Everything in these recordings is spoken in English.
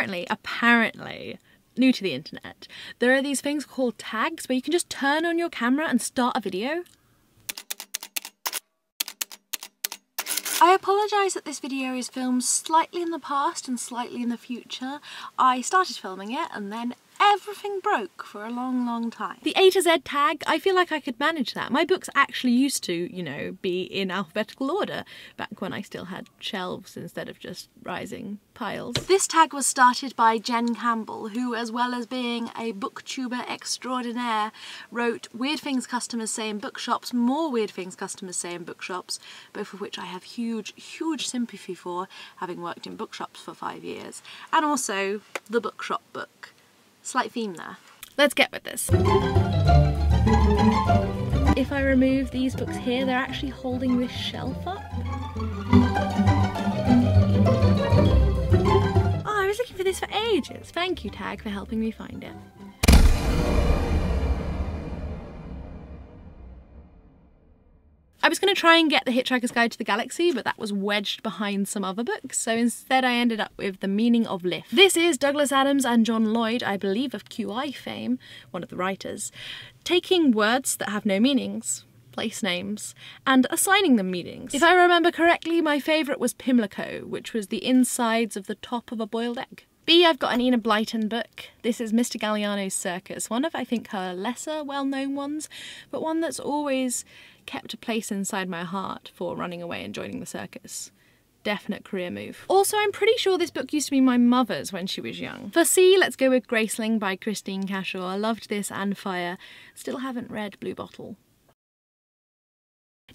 apparently, new to the internet, there are these things called tags where you can just turn on your camera and start a video. I apologise that this video is filmed slightly in the past and slightly in the future. I started filming it and then everything broke for a long time. The A to Z tag, I feel like I could manage that. My books actually used to, you know, be in alphabetical order back when I still had shelves instead of just rising piles. This tag was started by Jen Campbell, who, as well as being a booktuber extraordinaire, wrote Weird Things Customers Say in Bookshops, More Weird Things Customers Say in Bookshops, both of which I have huge sympathy for, having worked in bookshops for 5 years, and also The Bookshop Book. Slight theme there. Let's get with this. If I remove these books here, they're actually holding this shelf up. Oh, I was looking for this for ages. Thank you, Tag, for helping me find it. I was going to try and get The Hitchhiker's Guide to the Galaxy, but that was wedged behind some other books, so instead I ended up with The Meaning of Life. This is Douglas Adams and John Lloyd, I believe of QI fame, one of the writers, taking words that have no meanings, place names, and assigning them meanings. If I remember correctly, my favourite was Pimlico, which was the insides of the top of a boiled egg. B, I've got an Enid Blyton book. This is Mr. Galliano's Circus, one of, I think, her lesser well-known ones, but one that's always kept a place inside my heart for running away and joining the circus. Definite career move. Also, I'm pretty sure this book used to be my mother's when she was young. For C, let's go with Graceling by Christine Cashaw. I loved this and Fire. Still haven't read Blue Bottle.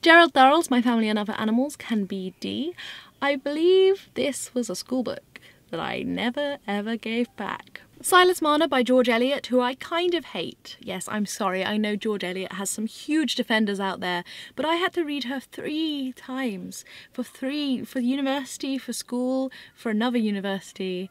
Gerald Durrell's My Family and Other Animals can be D. I believe this was a school book that I never ever gave back. Silas Marner by George Eliot, who I kind of hate. Yes, I'm sorry, I know George Eliot has some huge defenders out there, but I had to read her 3 times. For university, for school, for another university.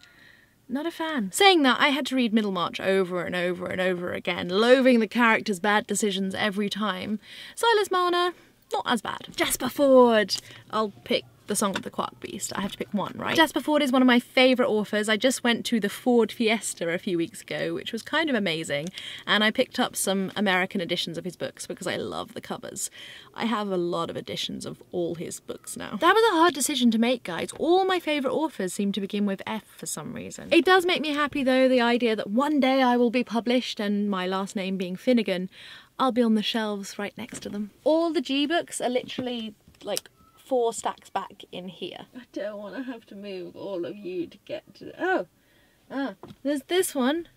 Not a fan. Saying that, I had to read Middlemarch over and over and over again, loathing the characters' bad decisions every time. Silas Marner, not as bad. Jasper Fforde, I'll pick The Song of the Quark Beast. I have to pick one, right? Jasper Fforde is one of my favourite authors. I just went to the Fforde Fiesta a few weeks ago, which was kind of amazing, and I picked up some American editions of his books because I love the covers. I have a lot of editions of all his books now. That was a hard decision to make, guys. All my favourite authors seem to begin with F for some reason. It does make me happy, though, the idea that one day I will be published, and my last name being Finnegan, I'll be on the shelves right next to them. All the G books are literally, like, 4 stacks back in here. I don't want to have to move all of you to get to... there's this one.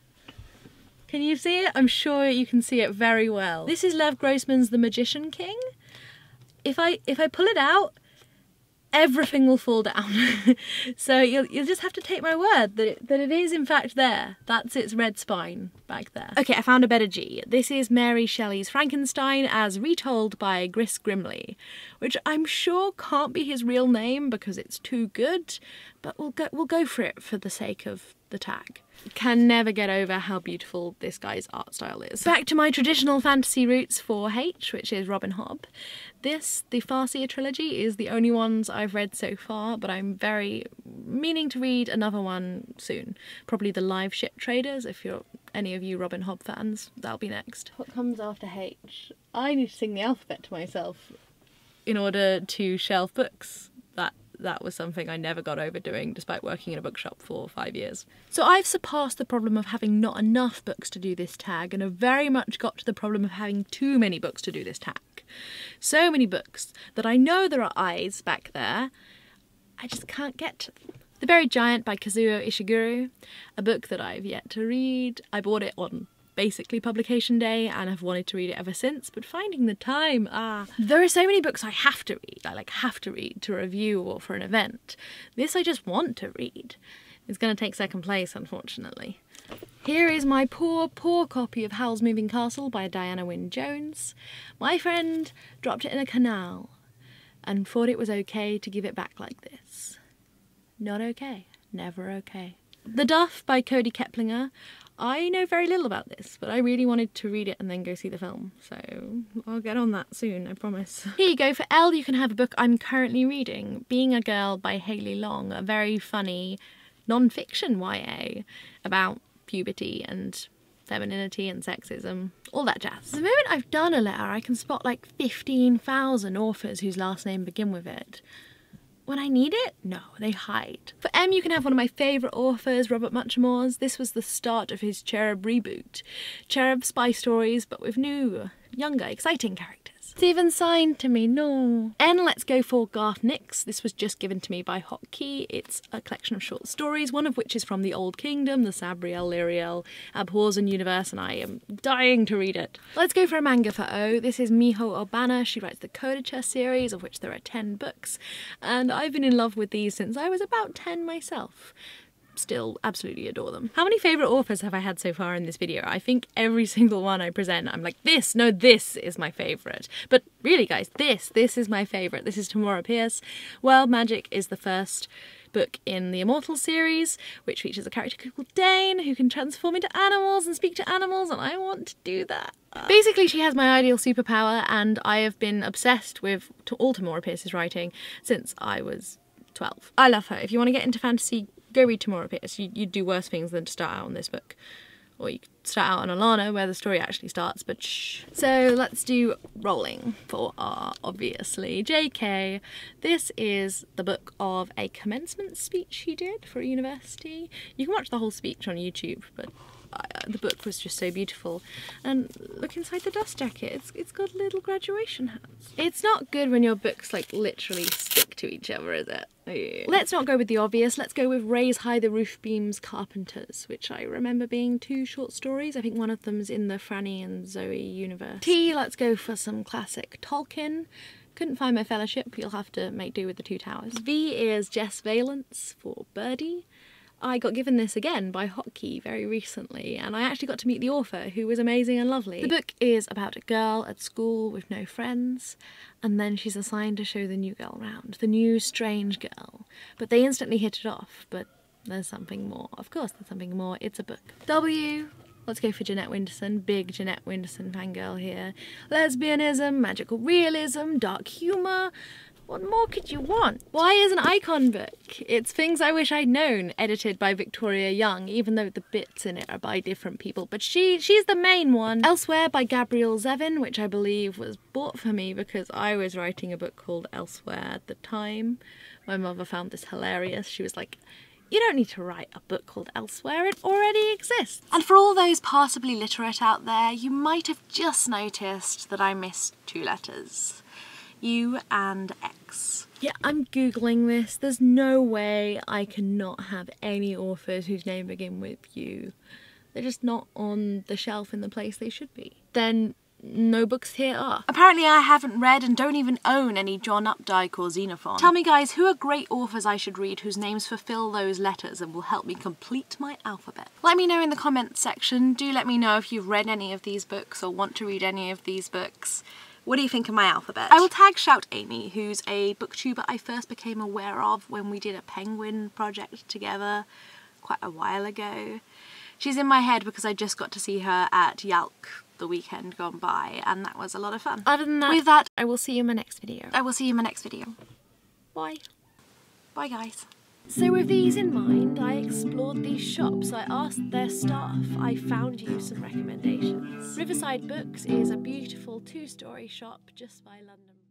Can you see it? I'm sure you can see it very well. This is Lev Grossman's The Magician King. If I pull it out, everything will fall down. So you'll just have to take my word that it is in fact there. That's its red spine back there. Okay, I found a better G. This is Mary Shelley's Frankenstein as retold by Gris Grimley, which I'm sure can't be his real name because it's too good, but we'll go for it for the sake of the tag. Can never get over how beautiful this guy's art style is. Back to my traditional fantasy roots for H, which is Robin Hobb. The Farseer trilogy is the only ones I've read so far, but I'm very meaning to read another one soon. Probably The Live Ship Traders, if you're any of you Robin Hobb fans. That'll be next. What comes after H? I need to sing the alphabet to myself in order to shelf books. That was something I never got over doing, despite working in a bookshop for 5 years. So I've surpassed the problem of having not enough books to do this tag, and have very much got to the problem of having too many books to do this tag. So many books that I know there are eyes back there, I just can't get to them. The Buried Giant by Kazuo Ishiguro, a book that I've yet to read. I bought it on basically publication day and have wanted to read it ever since, but finding the time, there are so many books I have to read, have to read to review or for an event. This I just want to read. It's going to take second place, unfortunately. Here is my poor copy of Howl's Moving Castle by Diana Wynne Jones. My friend dropped it in a canal and thought it was okay to give it back like this. Not okay. Never okay. The Duff by Cody Keplinger. I know very little about this, but I really wanted to read it and then go see the film, so I'll get on that soon, I promise. Here you go, for L you can have a book I'm currently reading, Being a Girl by Hayley Long, a very funny non-fiction YA about puberty and femininity and sexism, all that jazz. The moment I've done a letter, I can spot like 15,000 authors whose last name begin with it. When I need it, no, they hide. For M, you can have one of my favourite authors, Robert Muchamore's. This was the start of his Cherub reboot. Cherub spy stories, but with new, younger, exciting characters. It's even signed to me, no. N, let's go for Garth Nix. This was just given to me by Hotkey. It's a collection of short stories, one of which is from the Old Kingdom, the Sabriel, Lyriel, Abhorsen universe, and I am dying to read it. Let's go for a manga for O. This is Miho Obana. She writes the Kodacha series, of which there are 10 books, and I've been in love with these since I was about 10 myself. Still absolutely adore them. How many favourite authors have I had so far in this video? I think every single one I present, I'm like, this is my favourite. But really guys, this is my favourite. This is Tamora Pierce. World Magic is the first book in the Immortal series, which features a character called Dane who can transform into animals and speak to animals, and I want to do that. Basically, she has my ideal superpower, and I have been obsessed with all Tamora Pierce's writing since I was 12. I love her. If you want to get into fantasy, go read Tamora Pierce. You'd do worse things than to start out on this book. Or you could start out on Alana, where the story actually starts, but shh. So let's do Rolling for R, obviously. JK. This is the book of a commencement speech he did for a university. You can watch the whole speech on YouTube, but the book was just so beautiful. And look inside the dust jacket, it's got little graduation hats. It's not good when your books like literally stick to each other, is it? Yeah. Let's not go with the obvious, let's go with Raise High the Roof Beams Carpenters, which I remember being 2 short stories. I think one of them's in the Franny and Zoe universe. T, let's go for some classic Tolkien. Couldn't find my fellowship, you'll have to make do with the 2 towers. V is Jess Valence for Birdie. I got given this again by Hotkey very recently, and I actually got to meet the author, who was amazing and lovely. The book is about a girl at school with no friends, and then she's assigned to show the new girl around, the new strange girl. But they instantly hit it off, but there's something more. Of course there's something more, it's a book. W, let's go for Jeanette Winterson, big Jeanette Winterson fangirl here. Lesbianism, magical realism, dark humour. What more could you want? Y is an icon book. It's Things I Wish I'd Known, edited by Victoria Young, even though the bits in it are by different people, but she's the main one. Elsewhere by Gabrielle Zevin, which I believe was bought for me because I was writing a book called Elsewhere at the time. My mother found this hilarious. She was like, you don't need to write a book called Elsewhere, it already exists. And for all those passably literate out there, you might have just noticed that I missed 2 letters. U and X. Yeah, I'm googling this. There's no way I cannot have any authors whose name begin with U. They're just not on the shelf in the place they should be. Then no books here are. Apparently I haven't read and don't even own any John Updike or Xenophon. Tell me guys, who are great authors I should read whose names fulfill those letters and will help me complete my alphabet? Let me know in the comments section. Do let me know if you've read any of these books or want to read any of these books. What do you think of my alphabet? I will tag Shout Amy, who's a booktuber I first became aware of when we did a penguin project together quite a while ago. She's in my head because I just got to see her at Yalk the weekend gone by, and that was a lot of fun. Other than that, with that, I will see you in my next video. Bye. Bye guys. So with these in mind, I explored these shops, I asked their staff, I found you some recommendations. Riverside Books is a beautiful 2-story shop just by London.